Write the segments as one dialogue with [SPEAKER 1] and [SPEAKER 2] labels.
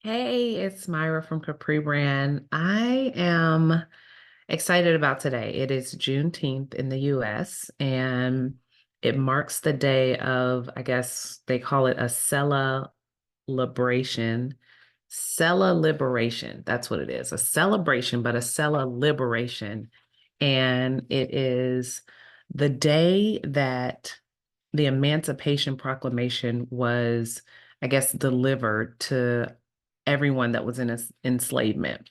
[SPEAKER 1] Hey, it's Myra from Capri Brand. I am excited about today. It is Juneteenth in the US, and it marks the day of, I guess they call it a celebration. Liberation. That's what it is. A celebration, but a liberation. And it is the day that the Emancipation Proclamation was, I guess, delivered to everyone that was in enslavement.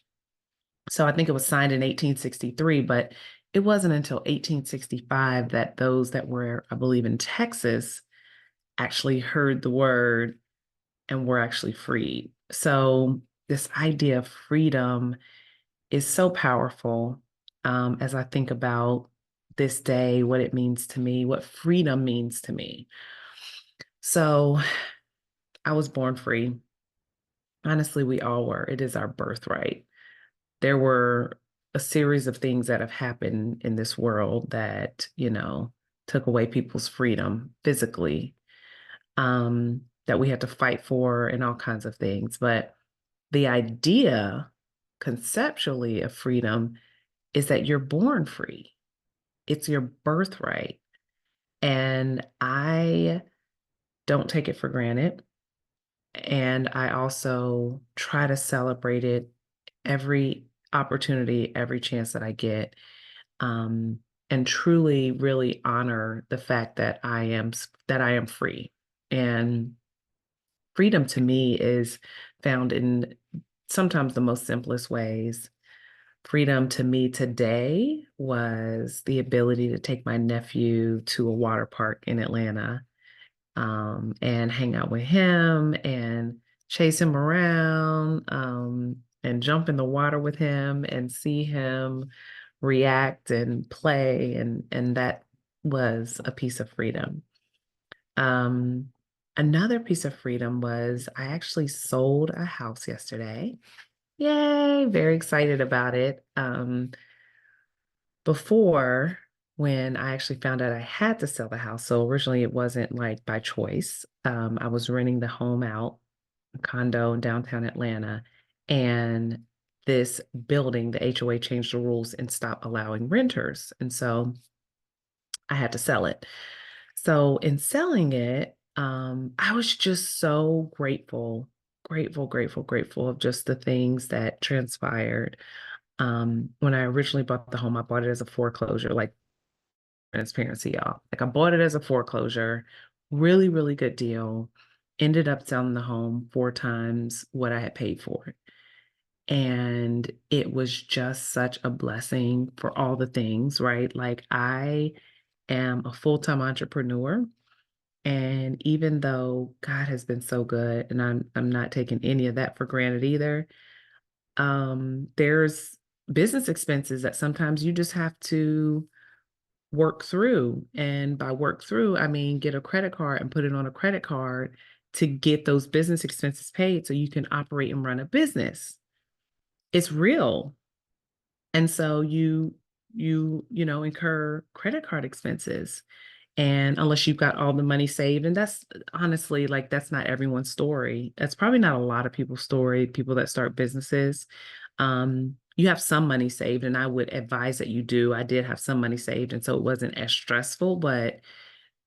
[SPEAKER 1] So I think it was signed in 1863, but it wasn't until 1865 that those that were, I believe, in Texas actually heard the word and were actually freed. So this idea of freedom is so powerful as I think about this day, what it means to me, what freedom means to me. So I was born free. Honestly, we all were. It is our birthright. There were a series of things that have happened in this world that, took away people's freedom physically, that we had to fight for and all kinds of things. But the idea conceptually of freedom is that you're born free. It's your birthright. And I don't take it for granted. And I also try to celebrate it every opportunity, every chance that I get, and truly, really honor the fact that I am free. And freedom to me is found in sometimes the most simplest ways. Freedom to me today was the ability to take my nephew to a water park in Atlanta, and hang out with him and chase him around, and jump in the water with him and see him react and play. And that was a piece of freedom. Um, Another piece of freedom was I actually sold a house yesterday. Yay, very excited about it. Before, when I actually found out I had to sell the house, so originally it wasn't like by choice. I was renting the home out, a condo in downtown Atlanta, and this building, the HOA changed the rules and stopped allowing renters. And so I had to sell it. So in selling it, I was just so grateful, grateful, grateful, grateful of just the things that transpired. When I originally bought the home, I bought it as a foreclosure, like transparency, y'all. Like I bought it as a foreclosure, really, really good deal. Ended up selling the home four times what I had paid for it. And it was just such a blessing for all the things, right? Like I am a full-time entrepreneur. And even though God has been so good, and I'm not taking any of that for granted either, there's business expenses that sometimes you just have to work through. And by work through, I mean get a credit card and put it on a credit card to get those business expenses paid so you can operate and run a business. It's real. And so you incur credit card expenses. And unless you've got all the money saved, and that's honestly like that's not everyone's story. That's probably not a lot of people's story, people that start businesses. You have some money saved, and I would advise that you do. I did have some money saved, and so it wasn't as stressful, but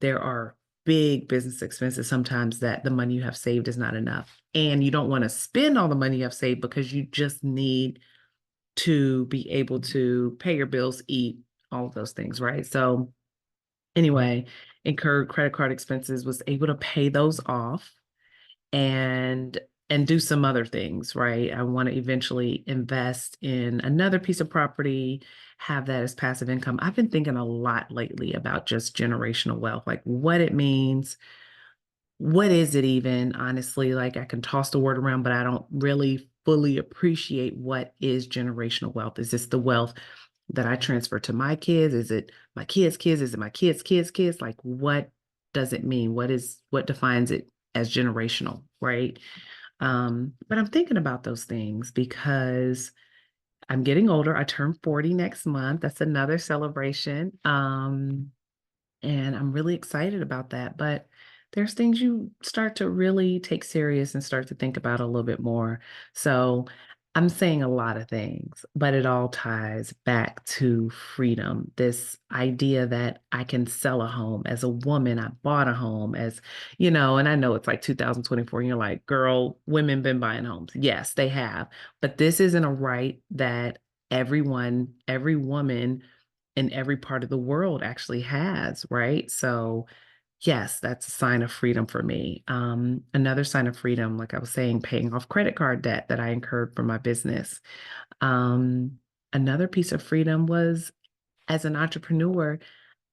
[SPEAKER 1] there are big business expenses sometimes that the money you have saved is not enough. And you don't want to spend all the money you have saved because you just need to be able to pay your bills, eat, all of those things, right? So anyway, incurred credit card expenses, was able to pay those off and do some other things, right? I want to eventually invest in another piece of property, have that as passive income. I've been thinking a lot lately about just generational wealth, like what it means. What is it even, honestly? Like I can toss the word around, but I don't really fully appreciate what is generational wealth. Is this the wealth that I transfer to my kids? Is it my kids' kids? Is it my kids' kids' kids? Like, what does it mean? What defines it as generational, right? But I'm thinking about those things because I'm getting older. I turn 40 next month. That's another celebration. And I'm really excited about that. But there's things you start to really take serious and start to think about a little bit more. So I'm saying a lot of things, but it all ties back to freedom. This idea that I can sell a home as a woman. I bought a home as, and I know it's like 2024 and you're like, girl, women been buying homes. Yes, they have. But this isn't a right that everyone, every woman in every part of the world actually has, right? So yes, that's a sign of freedom for me. Another sign of freedom, like I was saying, paying off credit card debt that I incurred for my business. Um, Another piece of freedom was as an entrepreneur,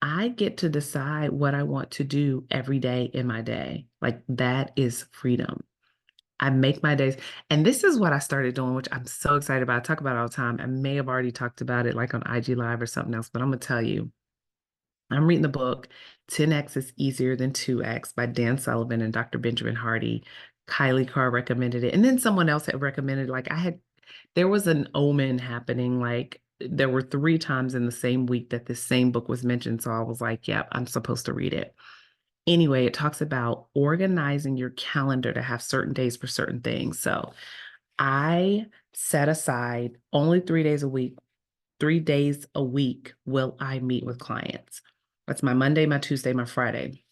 [SPEAKER 1] I get to decide what I want to do every day in my day. Like that is freedom. I make my days. And this is what I started doing, which I'm so excited about. I talk about it all the time. I may have already talked about it like on IG Live or something else, but I'm going to tell you. I'm reading the book 10X is Easier Than 2X by Dan Sullivan and Dr. Benjamin Hardy. Kylie Carr recommended it. And then someone else had recommended, there was an omen happening. Like there were 3 times in the same week that this same book was mentioned. So I was like, yep, I'm supposed to read it. Anyway, it talks about organizing your calendar to have certain days for certain things. So I set aside only 3 days a week. 3 days a week will I meet with clients. That's my Monday, my Tuesday, my Friday.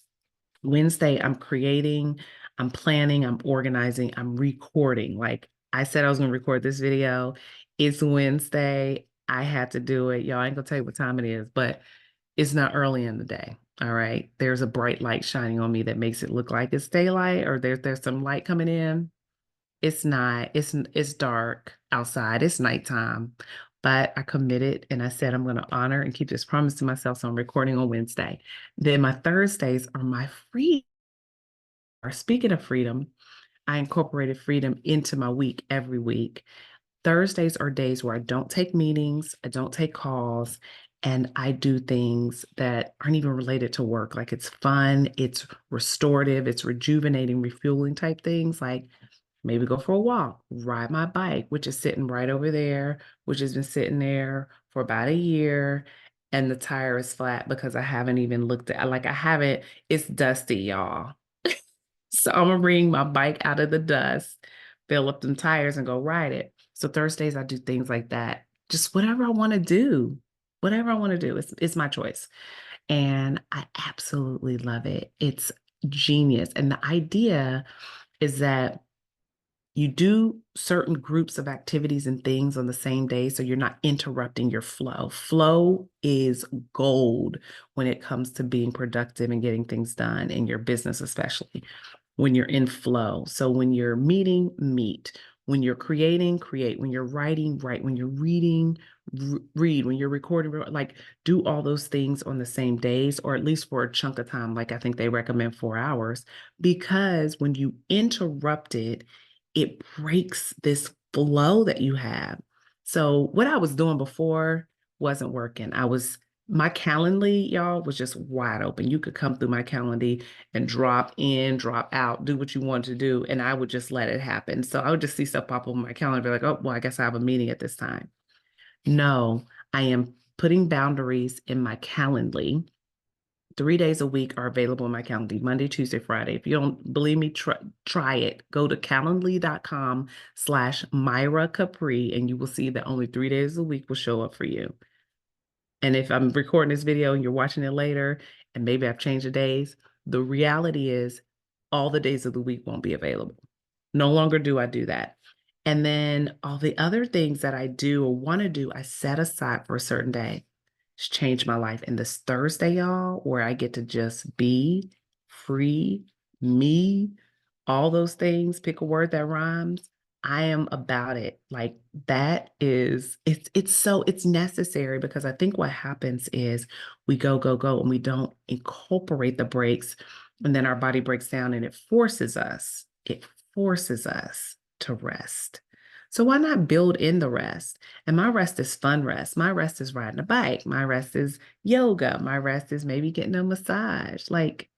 [SPEAKER 1] Wednesday, I'm creating, I'm planning, I'm organizing, I'm recording. Like I said, I was going to record this video. It's Wednesday. I had to do it. Y'all, I ain't going to tell you what time it is, but it's not early in the day. All right. There's a bright light shining on me that makes it look like it's daylight or there's some light coming in. It's not. It's dark outside. It's nighttime. But I committed and I said I'm going to honor and keep this promise to myself. So I'm recording on Wednesday. Then my Thursdays are my free. Speaking of freedom, I incorporated freedom into my week every week. Thursdays are days where I don't take meetings, I don't take calls, and I do things that aren't even related to work. Like it's fun, it's restorative, it's rejuvenating, refueling type things. Like maybe go for a walk, ride my bike, which is sitting right over there, which has been sitting there for about a year. And the tire is flat because I haven't even looked at like I haven't, it's dusty, y'all. So I'm gonna bring my bike out of the dust, fill up them tires and go ride it. So Thursdays I do things like that. Just whatever I want to do. Whatever I want to do. It's my choice. And I absolutely love it. It's genius. And the idea is that you do certain groups of activities and things on the same day so you're not interrupting your flow. Flow is gold when it comes to being productive and getting things done in your business, especially when you're in flow. So when you're meeting, meet. When you're creating, create. When you're writing, write. When you're reading, read. When you're recording, like do all those things on the same days, or at least for a chunk of time. Like I think they recommend 4 hours, because when you interrupt it, it breaks this flow that you have. So what I was doing before wasn't working. My Calendly, y'all, was just wide open. You could come through my Calendly and drop in, drop out, do what you want to do, and I would just let it happen. So I would just see stuff pop up on my calendar, be like, oh, well, I guess I have a meeting at this time. No, I am putting boundaries in my Calendly. 3 days a week are available in my calendar, Monday, Tuesday, Friday. If you don't believe me, try it. Go to calendly.com/Myra Capri, and you will see that only 3 days a week will show up for you. And if I'm recording this video and you're watching it later, and maybe I've changed the days, the reality is all the days of the week won't be available. No longer do I do that. And then all the other things that I do or want to do, I set aside for a certain day. It's changed my life. And this Thursday, y'all, where I get to just be free, me, all those things, pick a word that rhymes. I am about it. Like that is it's necessary, because I think what happens is we go, go, go, and we don't incorporate the breaks, and then our body breaks down and it forces us to rest. So why not build in the rest? And my rest is fun rest. My rest is riding a bike. My rest is yoga. My rest is maybe getting a massage. Like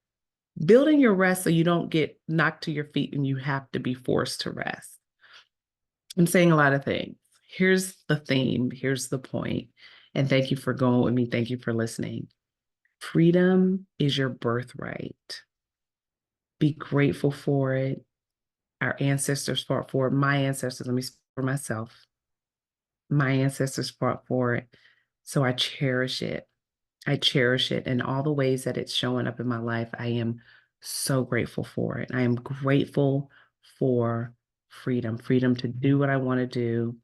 [SPEAKER 1] building your rest so you don't get knocked to your feet and you have to be forced to rest. I'm saying a lot of things. Here's the theme. Here's the point. And thank you for going with me. Thank you for listening. Freedom is your birthright. Be grateful for it. Our ancestors fought for it. My ancestors, let me speak for myself. My ancestors fought for it. So I cherish it. I cherish it in all the ways that it's showing up in my life. I am so grateful for it. I am grateful for freedom, freedom to do what I want to do,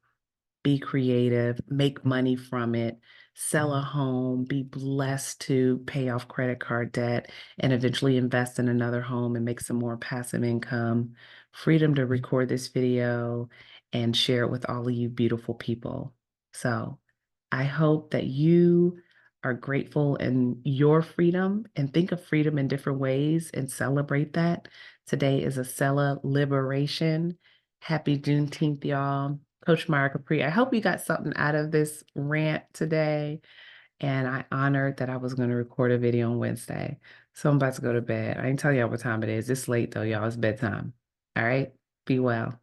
[SPEAKER 1] be creative, make money from it, sell a home, be blessed to pay off credit card debt, and eventually invest in another home and make some more passive income. Freedom to record this video and share it with all of you beautiful people. So I hope that you are grateful in your freedom and think of freedom in different ways and celebrate that. Today is a Cella Liberation. Happy Juneteenth, y'all. Coach Mara Capri, I hope you got something out of this rant today. And I honored that I was going to record a video on Wednesday. So I'm about to go to bed. I ain't tell y'all what time it is. It's late though, y'all. It's bedtime. All right. Be well.